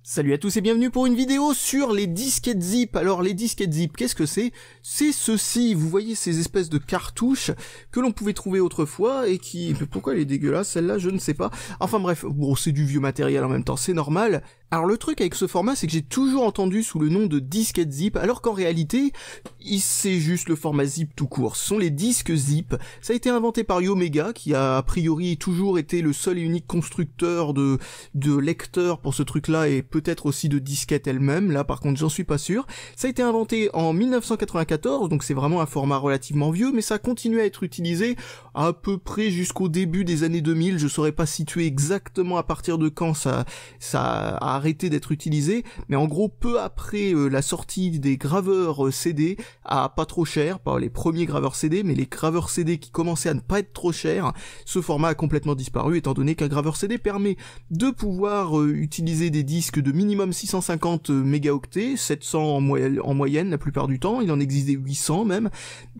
Salut à tous et bienvenue pour une vidéo sur les disquettes zip. Alors les disquettes zip, qu'est-ce que c'est? C'est ceci, vous voyez ces espèces de cartouches que l'on pouvait trouver autrefois et qui... Pourquoi elle est dégueulasse celle-là? Je ne sais pas. Enfin bref, bon c'est du vieux matériel en même temps, c'est normal. Alors le truc avec ce format, c'est que j'ai toujours entendu sous le nom de disquette zip, alors qu'en réalité, c'est juste le format zip tout court. Ce sont les disques zip. Ça a été inventé par Yomega, qui a priori toujours été le seul et unique constructeur de lecteurs pour ce truc-là, et peut-être aussi de disquettes elles-mêmes. Là par contre, j'en suis pas sûr. Ça a été inventé en 1994, donc c'est vraiment un format relativement vieux, mais ça a continué à être utilisé à peu près jusqu'au début des années 2000. Je saurais pas situer exactement à partir de quand ça a arrêté d'être utilisé, mais en gros peu après la sortie des graveurs CD à pas trop cher, pas les premiers graveurs CD, mais les graveurs CD qui commençaient à ne pas être trop chers, ce format a complètement disparu, étant donné qu'un graveur CD permet de pouvoir utiliser des disques de minimum 650 mégaoctets, 700 en moyenne la plupart du temps, il en existe des 800 même,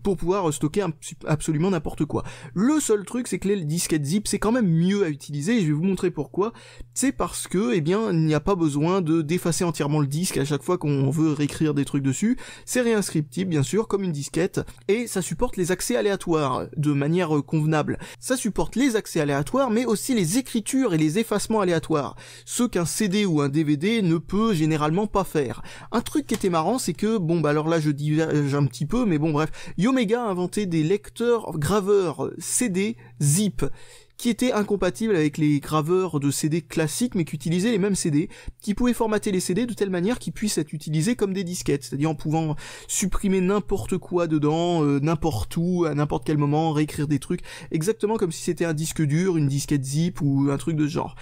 pour pouvoir stocker absolument n'importe quoi. Le seul truc, c'est que les disquettes zip, c'est quand même mieux à utiliser, et je vais vous montrer pourquoi. C'est parce que, eh bien, il n'y a pas besoin de d'effacer entièrement le disque à chaque fois qu'on veut réécrire des trucs dessus. C'est réinscriptible, bien sûr, comme une disquette, et ça supporte les accès aléatoires de manière convenable. Ça supporte les accès aléatoires, mais aussi les écritures et les effacements aléatoires, ce qu'un CD ou un DVD ne peut généralement pas faire. Un truc qui était marrant, c'est que, bon, bah alors là, je diverge un petit peu, mais bon, bref, Yomega a inventé des lecteurs graveurs CD zip, qui étaient incompatibles avec les graveurs de CD classiques, mais qui utilisaient les mêmes CD, qui pouvaient formater les CD de telle manière qu'ils puissent être utilisés comme des disquettes, c'est-à-dire en pouvant supprimer n'importe quoi dedans, n'importe où, à n'importe quel moment, réécrire des trucs, exactement comme si c'était un disque dur, une disquette zip ou un truc de ce genre.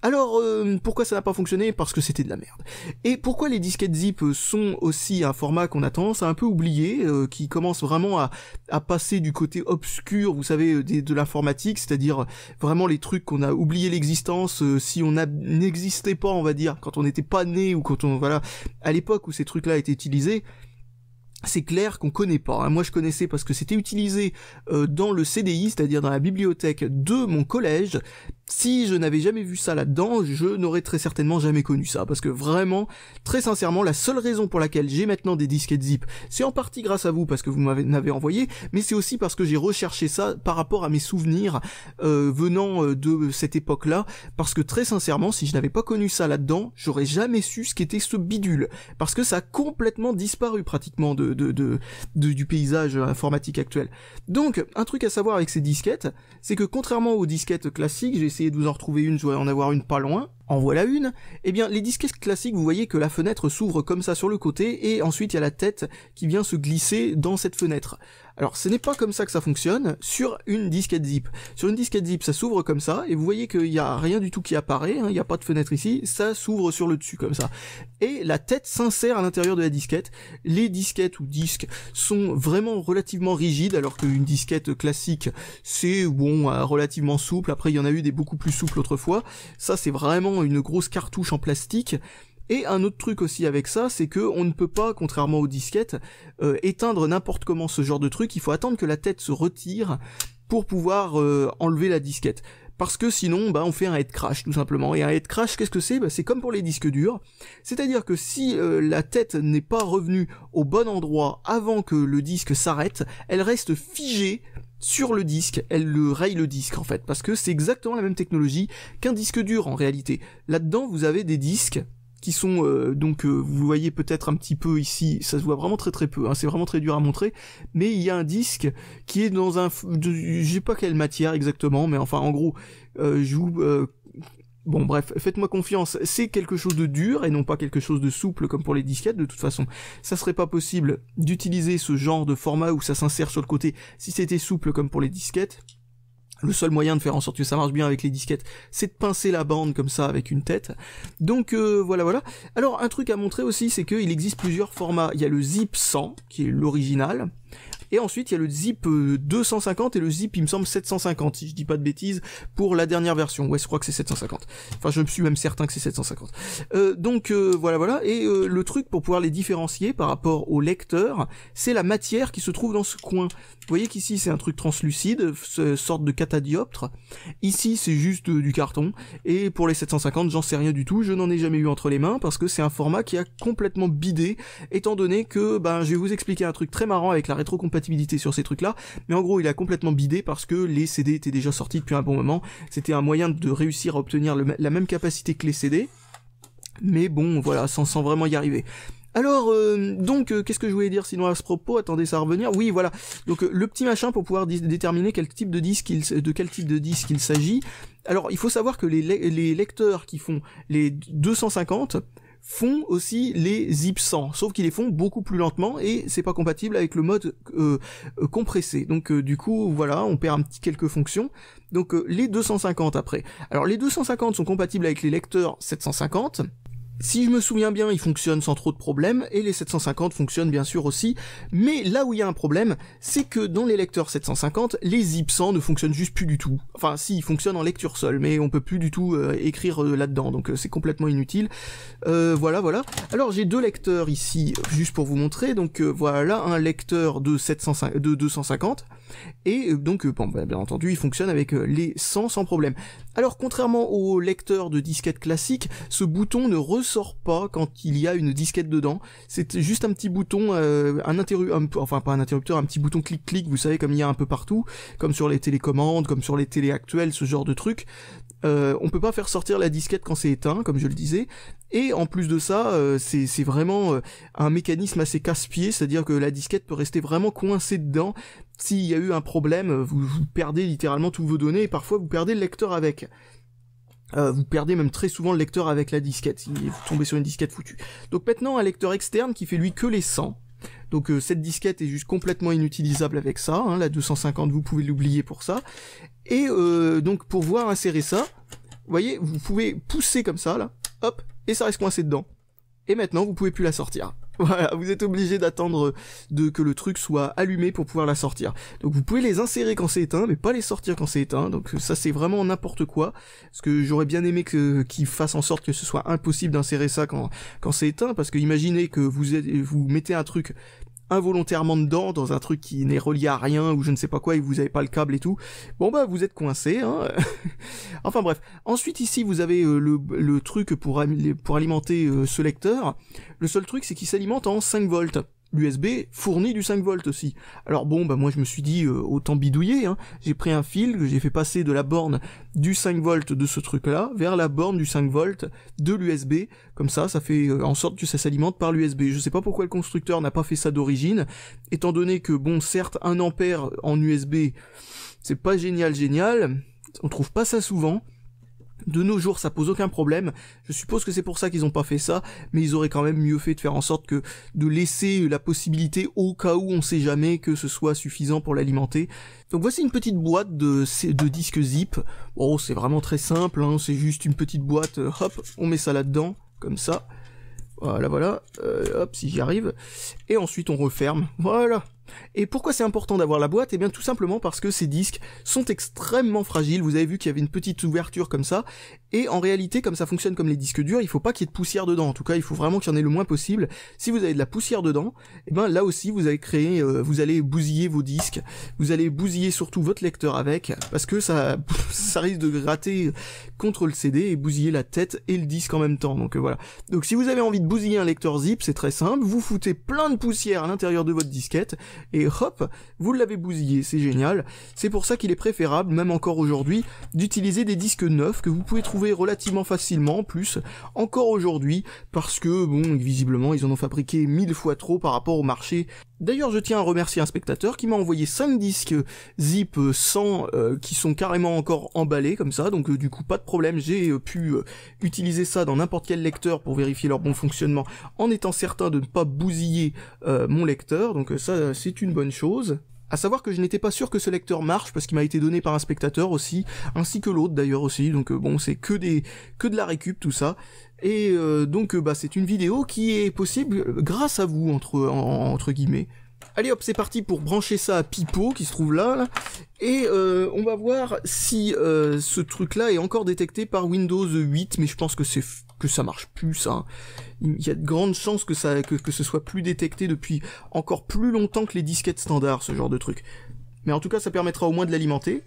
Alors, pourquoi ça n'a pas fonctionné? Parce que c'était de la merde. Et pourquoi les disquettes zip sont aussi un format qu'on a tendance à un peu oublier, qui commence vraiment à passer du côté obscur, vous savez, de l'informatique, c'est-à-dire vraiment les trucs qu'on a oublié l'existence, si on n'existait pas, on va dire, quand on n'était pas né, ou quand on, voilà, à l'époque où ces trucs-là étaient utilisés, c'est clair qu'on connaît pas. Moi je connaissais parce que c'était utilisé dans le CDI, c'est-à-dire dans la bibliothèque de mon collège. Si je n'avais jamais vu ça là-dedans, je n'aurais très certainement jamais connu ça, parce que vraiment, très sincèrement, la seule raison pour laquelle j'ai maintenant des disquettes zip, c'est en partie grâce à vous, parce que vous m'avez envoyé, mais c'est aussi parce que j'ai recherché ça par rapport à mes souvenirs venant de cette époque-là, parce que très sincèrement, si je n'avais pas connu ça là-dedans, j'aurais jamais su ce qu'était ce bidule, parce que ça a complètement disparu pratiquement du paysage informatique actuel. Donc, un truc à savoir avec ces disquettes, c'est que contrairement aux disquettes classiques, j'ai essayé de vous en retrouver une, je dois en avoir une pas loin, en voilà une, eh bien les disquettes classiques, vous voyez que la fenêtre s'ouvre comme ça sur le côté, et ensuite il y a la tête qui vient se glisser dans cette fenêtre. Alors ce n'est pas comme ça que ça fonctionne sur une disquette zip. Sur une disquette zip, ça s'ouvre comme ça, et vous voyez qu'il n'y a rien du tout qui apparaît, il n'y a pas de fenêtre ici, ça s'ouvre sur le dessus comme ça. Et la tête s'insère à l'intérieur de la disquette. Les disquettes ou disques sont vraiment relativement rigides, alors qu'une disquette classique, c'est bon, relativement souple. Après il y en a eu des beaucoup plus souples autrefois. Ça c'est vraiment une grosse cartouche en plastique. Et un autre truc aussi avec ça, c'est que on ne peut pas, contrairement aux disquettes, éteindre n'importe comment ce genre de truc. Il faut attendre que la tête se retire pour pouvoir enlever la disquette. Parce que sinon, bah, on fait un head crash, tout simplement. Et un head crash, qu'est-ce que c'est? Bah, c'est comme pour les disques durs. C'est-à-dire que si la tête n'est pas revenue au bon endroit avant que le disque s'arrête, elle reste figée sur le disque, elle raye le disque en fait, parce que c'est exactement la même technologie qu'un disque dur en réalité. Là-dedans, vous avez des disques qui sont vous voyez peut-être un petit peu ici, ça se voit vraiment très très peu, hein, c'est vraiment très dur à montrer, mais il y a un disque qui est dans je sais pas quelle matière exactement, mais enfin en gros, bon bref, faites-moi confiance, c'est quelque chose de dur et non pas quelque chose de souple comme pour les disquettes. De toute façon, ça serait pas possible d'utiliser ce genre de format où ça s'insère sur le côté si c'était souple comme pour les disquettes. Le seul moyen de faire en sorte que ça marche bien avec les disquettes, c'est de pincer la bande comme ça avec une tête. Donc voilà. Alors un truc à montrer aussi, c'est qu'il existe plusieurs formats. Il y a le Zip 100, qui est l'original, Et ensuite il y a le zip 250 et le zip il me semble 750 si je dis pas de bêtises pour la dernière version. Ouais, je crois que c'est 750. Enfin, je suis même certain que c'est 750. Voilà. Et le truc pour pouvoir les différencier par rapport au lecteur, c'est la matière qui se trouve dans ce coin. Vous voyez qu'ici c'est un truc translucide, sorte de catadioptre. Ici c'est juste du carton. Et pour les 750, j'en sais rien du tout. Je n'en ai jamais eu entre les mains parce que c'est un format qui a complètement bidé, étant donné que je vais vous expliquer un truc très marrant avec la rétrocompatibilité sur ces trucs-là. Mais en gros, il a complètement bidé parce que les CD étaient déjà sortis depuis un bon moment. C'était un moyen de réussir à obtenir la même capacité que les CD. Mais bon, voilà, sans vraiment y arriver. Alors, qu'est-ce que je voulais dire sinon à ce propos? Attendez, ça va revenir. Oui, voilà. Donc, le petit machin pour pouvoir déterminer de quel type de disque il s'agit. Alors, il faut savoir que les lecteurs qui font les 250 font aussi les zip 100, sauf qu'ils les font beaucoup plus lentement et c'est pas compatible avec le mode compressé. Donc du coup, voilà, on perd quelques fonctions. Donc les 250 après. Alors les 250 sont compatibles avec les lecteurs 750. Si je me souviens bien, ils fonctionnent sans trop de problèmes, et les 750 fonctionnent bien sûr aussi, mais là où il y a un problème, c'est que dans les lecteurs 750, les zip 100 ne fonctionnent juste plus du tout. Enfin, si, ils fonctionnent en lecture seule, mais on peut plus du tout écrire là-dedans, donc c'est complètement inutile. Voilà. Alors j'ai deux lecteurs ici, juste pour vous montrer, donc voilà, un lecteur de 250, et donc bien entendu, il fonctionne avec les 100 sans problème. Alors contrairement au lecteur de disquette classique, ce bouton ne ressort pas quand il y a une disquette dedans. C'est juste un petit bouton, un petit bouton clic-clic, vous savez, comme il y a un peu partout, comme sur les télécommandes, comme sur les télés actuelles, ce genre de truc. On peut pas faire sortir la disquette quand c'est éteint, comme je le disais, et en plus de ça, c'est vraiment un mécanisme assez casse-pied, c'est-à-dire que la disquette peut rester vraiment coincée dedans. S'il y a eu un problème, vous perdez littéralement toutes vos données, et parfois vous perdez le lecteur avec. Vous perdez même très souvent le lecteur avec la disquette, si vous tombez sur une disquette foutue. Donc maintenant, un lecteur externe qui fait lui que les 100. Donc cette disquette est juste complètement inutilisable avec ça, hein, la 250 vous pouvez l'oublier pour ça. Et donc pour pouvoir insérer ça, vous voyez, vous pouvez pousser comme ça là, hop, et ça reste coincé dedans. Et maintenant vous pouvez plus la sortir. Voilà, vous êtes obligé d'attendre que le truc soit allumé pour pouvoir la sortir. Donc vous pouvez les insérer quand c'est éteint, mais pas les sortir quand c'est éteint. Donc ça c'est vraiment n'importe quoi. Parce que j'aurais bien aimé qu'ils fassent en sorte que ce soit impossible d'insérer ça quand c'est éteint. Parce que imaginez que vous mettez un truc involontairement dedans, dans un truc qui n'est relié à rien ou je ne sais pas quoi et vous avez pas le câble et tout, bon vous êtes coincé, hein. Enfin bref, ensuite ici vous avez le truc pour alimenter ce lecteur. Le seul truc c'est qu'il s'alimente en 5 volts. L'USB fournit du 5 volts aussi. Alors moi je me suis dit autant bidouiller, hein. J'ai pris un fil que j'ai fait passer de la borne du 5 volts de ce truc là vers la borne du 5 volts de l'USB, comme ça fait en sorte que ça s'alimente par l'USB. Je sais pas pourquoi le constructeur n'a pas fait ça d'origine, étant donné que certes 1 ampère en USB c'est pas génial, on trouve pas ça souvent. De nos jours, ça pose aucun problème. Je suppose que c'est pour ça qu'ils ont pas fait ça, mais ils auraient quand même mieux fait de faire en sorte que de laisser la possibilité au cas où on sait jamais que ce soit suffisant pour l'alimenter. Donc voici une petite boîte de disques zip. Bon, c'est vraiment très simple, hein, c'est juste une petite boîte, hop, on met ça là-dedans, comme ça. Voilà, hop, si j'y arrive. Et ensuite on referme, voilà. Et pourquoi c'est important d'avoir la boîte? Eh bien tout simplement parce que ces disques sont extrêmement fragiles. Vous avez vu qu'il y avait une petite ouverture comme ça, et en réalité comme ça fonctionne comme les disques durs, il faut pas qu'il y ait de poussière dedans. En tout cas il faut vraiment qu'il y en ait le moins possible. Si vous avez de la poussière dedans, eh ben là aussi vous allez bousiller vos disques, vous allez bousiller surtout votre lecteur avec, parce que ça risque de gratter contre le CD et bousiller la tête et le disque en même temps. Donc voilà. Donc si vous avez envie de bousiller un lecteur zip, c'est très simple, vous foutez plein de poussière à l'intérieur de votre disquette, et hop, vous l'avez bousillé, c'est génial. C'est pour ça qu'il est préférable, même encore aujourd'hui, d'utiliser des disques neufs que vous pouvez trouver relativement facilement, en plus, encore aujourd'hui, parce que, visiblement, ils en ont fabriqué 1000 fois trop par rapport au marché. D'ailleurs, je tiens à remercier un spectateur qui m'a envoyé 5 disques zip 100 qui sont carrément encore emballés comme ça, donc du coup pas de problème, j'ai pu utiliser ça dans n'importe quel lecteur pour vérifier leur bon fonctionnement en étant certain de ne pas bousiller mon lecteur, donc ça c'est une bonne chose. À savoir que je n'étais pas sûr que ce lecteur marche parce qu'il m'a été donné par un spectateur aussi, ainsi que l'autre d'ailleurs aussi, donc c'est que de la récup tout ça. Et donc c'est une vidéo qui est possible grâce à vous entre guillemets. Allez hop, c'est parti pour brancher ça à Pipo qui se trouve là. Et on va voir si ce truc-là est encore détecté par Windows 8, mais je pense que ça marche plus, ça. Il y a de grandes chances que ce soit plus détecté depuis encore plus longtemps que les disquettes standards, ce genre de truc. Mais en tout cas, ça permettra au moins de l'alimenter.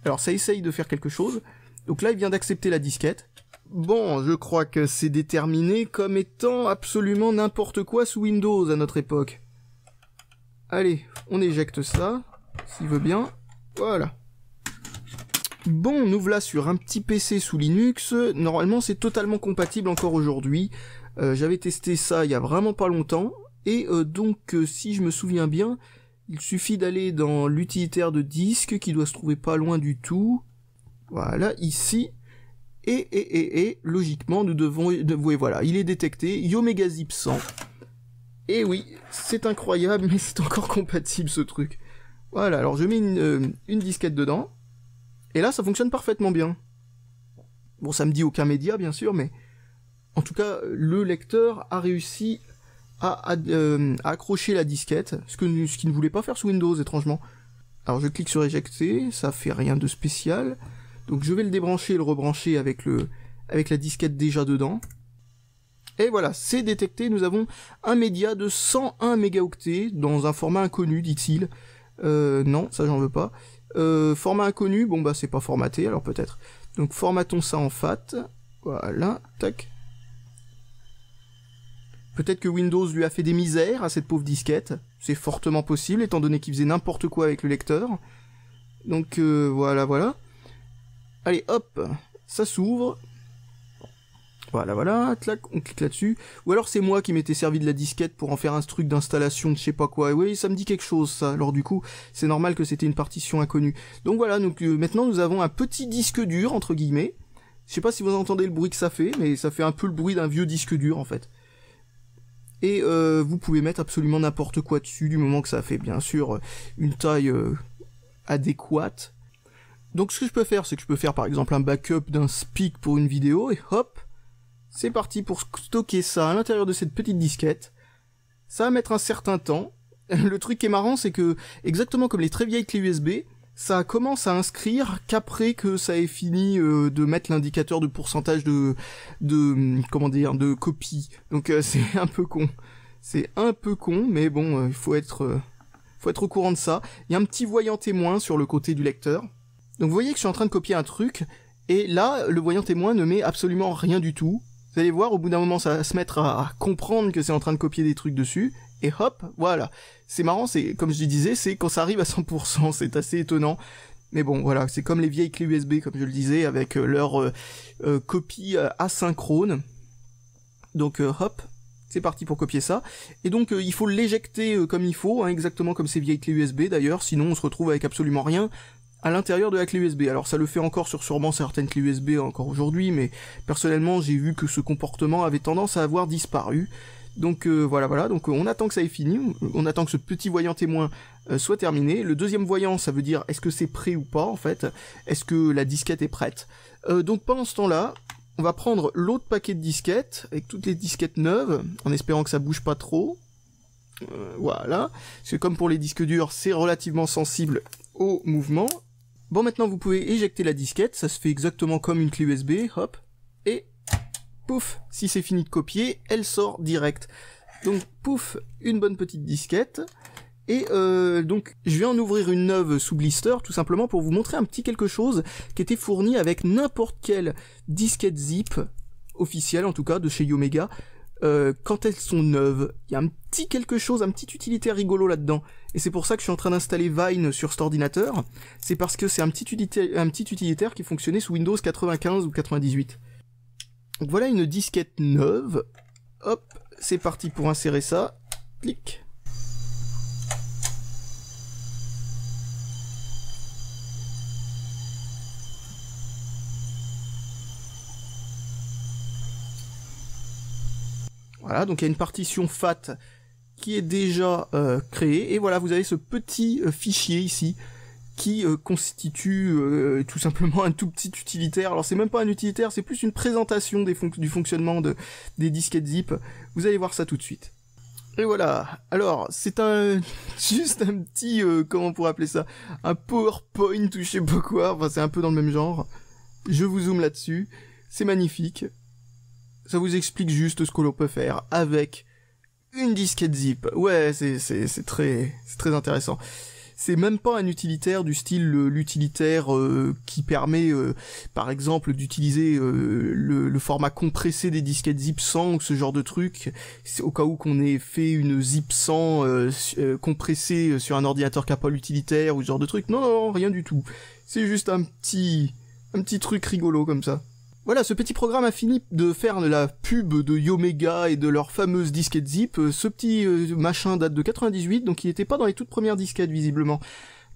Alors ça essaye de faire quelque chose. Donc là, il vient d'accepter la disquette. Bon, je crois que c'est déterminé comme étant absolument n'importe quoi sous Windows à notre époque. Allez, on éjecte ça, s'il veut bien. Voilà. Bon, nous voilà sur un petit PC sous Linux. Normalement, c'est totalement compatible encore aujourd'hui. J'avais testé ça il y a vraiment pas longtemps. Et donc, si je me souviens bien, il suffit d'aller dans l'utilitaire de disque qui doit se trouver pas loin du tout. Voilà, ici. Et logiquement, nous devons... Oui, voilà, il est détecté. Yomega Zip 100. Et oui, c'est incroyable, mais c'est encore compatible ce truc. Voilà, alors je mets une disquette dedans. Et là, ça fonctionne parfaitement bien. Bon, ça me dit aucun média, bien sûr, mais... En tout cas, le lecteur a réussi à accrocher la disquette, ce qu'il ne voulait pas faire sous Windows, étrangement. Alors je clique sur éjecter, ça fait rien de spécial. Donc je vais le débrancher et le rebrancher avec la disquette déjà dedans. Et voilà, c'est détecté, nous avons un média de 101 mégaoctets dans un format inconnu, dit-il. Non, ça j'en veux pas. Format inconnu, bon bah c'est pas formaté, alors peut-être. Donc formatons ça en FAT. Voilà, tac. Peut-être que Windows lui a fait des misères à cette pauvre disquette. C'est fortement possible, étant donné qu'il faisait n'importe quoi avec le lecteur. Donc voilà, voilà. Allez, hop, ça s'ouvre. Voilà, clac, on clique là-dessus. Ou alors c'est moi qui m'étais servi de la disquette pour en faire un truc d'installation de je sais pas quoi. Oui, ça me dit quelque chose, ça. Alors du coup, c'est normal que c'était une partition inconnue. Donc voilà, donc maintenant nous avons un petit disque dur, entre guillemets. Je sais pas si vous entendez le bruit que ça fait, mais ça fait un peu le bruit d'un vieux disque dur, en fait. Et vous pouvez mettre absolument n'importe quoi dessus, du moment que ça fait, bien sûr, une taille adéquate. Donc ce que je peux faire, c'est que je peux faire par exemple un backup d'un speak pour une vidéo, et hop, c'est parti pour stocker ça à l'intérieur de cette petite disquette. Ça va mettre un certain temps. Le truc qui est marrant, c'est que, exactement comme les très vieilles clés USB, ça commence à inscrire qu'après que ça ait fini de mettre l'indicateur de pourcentage de copie. Donc c'est un peu con. C'est un peu con, mais bon, il faut être au courant de ça. Il y a un petit voyant témoin sur le côté du lecteur. Donc vous voyez que je suis en train de copier un truc, et là, le voyant témoin ne met absolument rien du tout. Vous allez voir, au bout d'un moment, ça va se mettre à comprendre que c'est en train de copier des trucs dessus, et hop, voilà. C'est marrant, c'est comme je disais, c'est quand ça arrive à 100%, c'est assez étonnant. Mais bon, voilà, c'est comme les vieilles clés USB, comme je le disais, avec leur copie asynchrone. Donc hop, c'est parti pour copier ça. Et donc il faut l'éjecter comme il faut, hein, exactement comme ces vieilles clés USB d'ailleurs, sinon on se retrouve avec absolument rien à l'intérieur de la clé USB. Alors ça le fait encore sur sûrement certaines clés USB encore aujourd'hui, mais personnellement j'ai vu que ce comportement avait tendance à avoir disparu. Donc voilà, donc on attend que ça ait fini, on attend que ce petit voyant témoin soit terminé. Le deuxième voyant, ça veut dire est-ce que c'est prêt ou pas en fait, est-ce que la disquette est prête. Donc pendant ce temps-là, on va prendre l'autre paquet de disquettes, avec toutes les disquettes neuves, en espérant que ça bouge pas trop. Voilà, parce que comme pour les disques durs, c'est relativement sensible au mouvement. Bon, maintenant vous pouvez éjecter la disquette, ça se fait exactement comme une clé USB, hop, et pouf, si c'est fini de copier, elle sort direct. Donc pouf, une bonne petite disquette, et donc je vais en ouvrir une neuve sous blister, tout simplement pour vous montrer un petit quelque chose qui était fourni avec n'importe quelle disquette zip, officielle en tout cas, de chez Yomega, quand elles sont neuves. Il y a un petit quelque chose, un petit utilitaire rigolo là-dedans. Et c'est pour ça que je suis en train d'installer Vine sur cet ordinateur. C'est parce que c'est un petit utilitaire qui fonctionnait sous Windows 95 ou 98. Donc voilà une disquette neuve. Hop, c'est parti pour insérer ça. Clic. Voilà, donc il y a une partition FAT qui est déjà créée, et voilà, vous avez ce petit fichier ici, qui constitue tout simplement un tout petit utilitaire. Alors c'est même pas un utilitaire, c'est plus une présentation du fonctionnement des disquettes zip. Vous allez voir ça tout de suite. Et voilà. Alors, c'est juste un petit, comment on pourrait appeler ça, un PowerPoint ou je sais pas quoi. Enfin, c'est un peu dans le même genre. Je vous zoome là-dessus. C'est magnifique. Ça vous explique juste ce que l'on peut faire avec une disquette zip. Ouais, c'est très intéressant. C'est même pas un utilitaire du style l'utilitaire qui permet, par exemple, d'utiliser le format compressé des disquettes zip 100 ou ce genre de truc. C'est au cas où qu'on ait fait une zip 100 compressée sur un ordinateur qui n'a pas l'utilitaire ou ce genre de truc. Non, rien du tout. C'est juste un petit truc rigolo comme ça. Voilà, ce petit programme a fini de faire la pub de Yomega et de leur fameuse disquette zip. Ce petit machin date de 98, donc il n'était pas dans les toutes premières disquettes visiblement.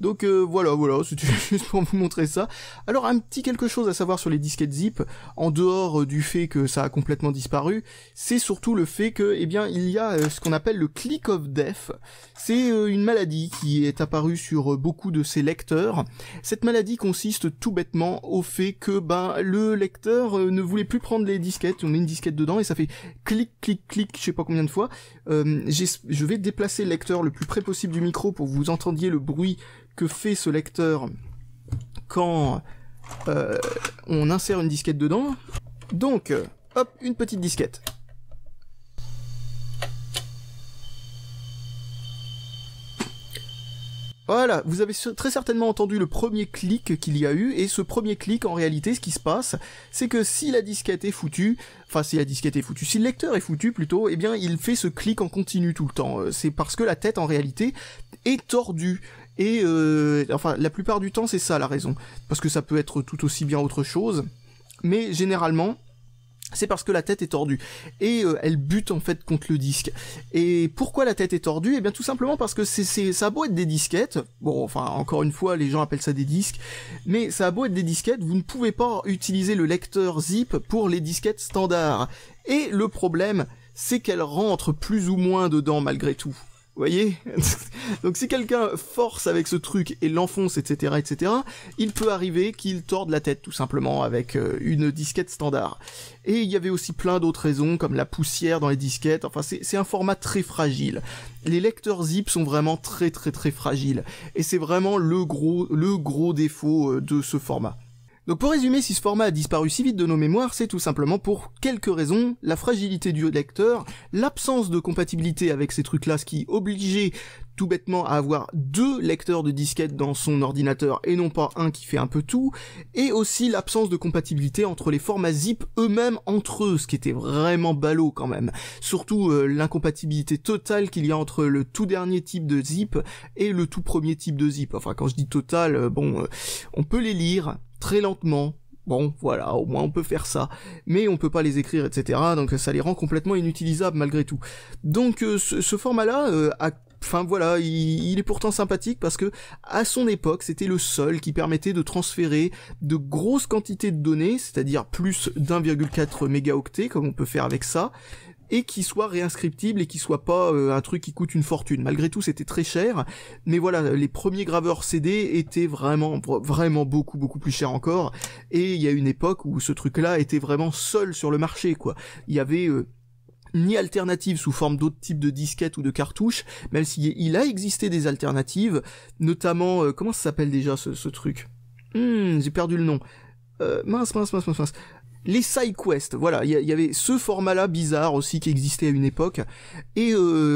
Donc voilà, c'était juste pour vous montrer ça. Alors un petit quelque chose à savoir sur les disquettes zip, en dehors du fait que ça a complètement disparu, c'est surtout le fait que, eh bien, il y a ce qu'on appelle le click of death. C'est une maladie qui est apparue sur beaucoup de ces lecteurs. Cette maladie consiste tout bêtement au fait que, le lecteur ne voulait plus prendre les disquettes, on met une disquette dedans et ça fait clic, clic, clic, je sais pas combien de fois. Je vais déplacer le lecteur le plus près possible du micro pour que vous entendiez le bruit que fait ce lecteur quand on insère une disquette dedans. Donc, hop, une petite disquette. Voilà, vous avez très certainement entendu le premier clic qu'il y a eu, et ce premier clic, en réalité, ce qui se passe, c'est que si la disquette est foutue, si le lecteur est foutu plutôt, eh bien, il fait ce clic en continu tout le temps. C'est parce que la tête, en réalité, est tordue. Et la plupart du temps, c'est ça la raison. Parce que ça peut être tout aussi bien autre chose, mais généralement, c'est parce que la tête est tordue. Et elle bute en fait contre le disque. Et pourquoi la tête est tordue ? Eh bien tout simplement parce que ça a beau être des disquettes, bon enfin encore une fois les gens appellent ça des disques, mais ça a beau être des disquettes, vous ne pouvez pas utiliser le lecteur zip pour les disquettes standards. Et le problème, c'est qu'elles rentrent plus ou moins dedans malgré tout. Vous voyez ? Donc si quelqu'un force avec ce truc et l'enfonce, etc., il peut arriver qu'il torde la tête tout simplement avec une disquette standard. Et il y avait aussi plein d'autres raisons, comme la poussière dans les disquettes, enfin c'est un format très fragile. Les lecteurs zip sont vraiment très fragiles, et c'est vraiment le gros défaut de ce format. Donc pour résumer, si ce format a disparu si vite de nos mémoires, c'est tout simplement pour quelques raisons: la fragilité du lecteur, l'absence de compatibilité avec ces trucs-là, ce qui obligeait tout bêtement à avoir 2 lecteurs de disquettes dans son ordinateur et non pas un qui fait un peu tout, et aussi l'absence de compatibilité entre les formats zip eux-mêmes entre eux, ce qui était vraiment ballot quand même. Surtout l'incompatibilité totale qu'il y a entre le tout dernier type de zip et le tout premier type de zip. Enfin quand je dis total, on peut les lire très lentement, bon voilà, au moins on peut faire ça, mais on peut pas les écrire, etc., donc ça les rend complètement inutilisables malgré tout. Donc ce format-là, il est pourtant sympathique parce que à son époque, c'était le seul qui permettait de transférer de grosses quantités de données, c'est-à-dire plus d'1,4 mégaoctets, comme on peut faire avec ça, et qui soit réinscriptible et qui soit pas un truc qui coûte une fortune. Malgré tout, c'était très cher, mais voilà, les premiers graveurs CD étaient vraiment beaucoup plus chers encore, et il y a une époque où ce truc-là était vraiment seul sur le marché, quoi. Il y avait ni alternative sous forme d'autres types de disquettes ou de cartouches, même s'il a existé des alternatives, notamment, comment ça s'appelle déjà ce truc ? J'ai perdu le nom. Mince. Les SideQuest, voilà, il y avait ce format-là bizarre aussi qui existait à une époque, et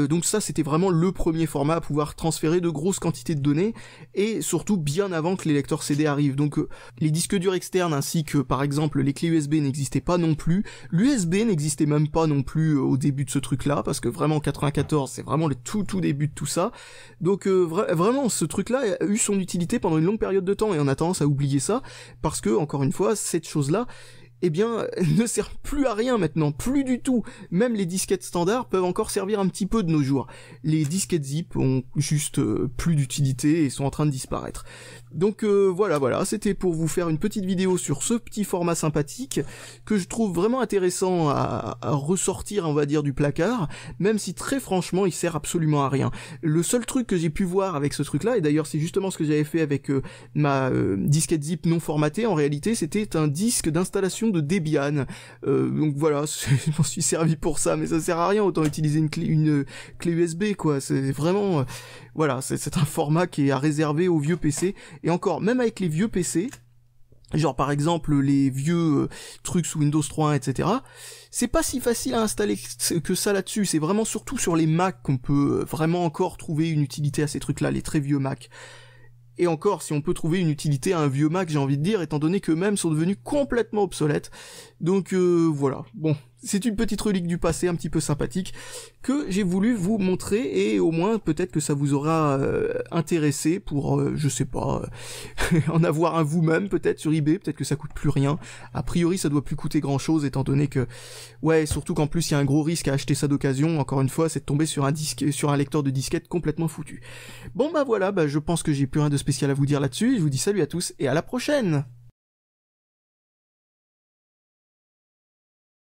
donc ça c'était vraiment le premier format à pouvoir transférer de grosses quantités de données, et surtout bien avant que les lecteurs CD arrivent. Donc les disques durs externes ainsi que par exemple les clés USB n'existaient pas non plus, l'USB n'existait même pas non plus au début de ce truc-là, parce que vraiment 94 c'est vraiment le tout début de tout ça, donc vraiment ce truc-là a eu son utilité pendant une longue période de temps, et on a tendance à oublier ça, parce que encore une fois cette chose-là ne sert plus à rien maintenant, plus du tout. Même les disquettes standards peuvent encore servir un petit peu de nos jours. Les disquettes zip ont juste plus d'utilité et sont en train de disparaître. Donc voilà, c'était pour vous faire une petite vidéo sur ce petit format sympathique que je trouve vraiment intéressant à ressortir, on va dire, du placard, même si très franchement il sert absolument à rien. Le seul truc que j'ai pu voir avec ce truc là, et d'ailleurs c'est justement ce que j'avais fait avec ma disquette zip non formatée, en réalité c'était un disque d'installation de Debian. Donc voilà, je m'en suis servi pour ça, mais ça sert à rien, autant utiliser une clé USB quoi. C'est vraiment voilà, c'est un format qui est à réserver aux vieux PC, et encore même avec les vieux PC, genre par exemple les vieux trucs sous Windows 3.1, etc. C'est pas si facile à installer que ça là-dessus, c'est vraiment surtout sur les Mac qu'on peut vraiment encore trouver une utilité à ces trucs-là, les très vieux Mac. Et encore, si on peut trouver une utilité à un vieux Mac, j'ai envie de dire, étant donné qu'eux-mêmes sont devenus complètement obsolètes. Donc voilà, bon, c'est une petite relique du passé un petit peu sympathique que j'ai voulu vous montrer, et au moins peut-être que ça vous aura intéressé pour, je sais pas, en avoir un vous-même peut-être sur eBay, peut-être que ça coûte plus rien. A priori ça doit plus coûter grand-chose, étant donné que, ouais, surtout qu'en plus il y a un gros risque à acheter ça d'occasion, encore une fois, c'est de tomber sur un lecteur de disquette complètement foutu. Bon bah voilà, je pense que j'ai plus rien de spécial à vous dire là-dessus, je vous dis salut à tous et à la prochaine.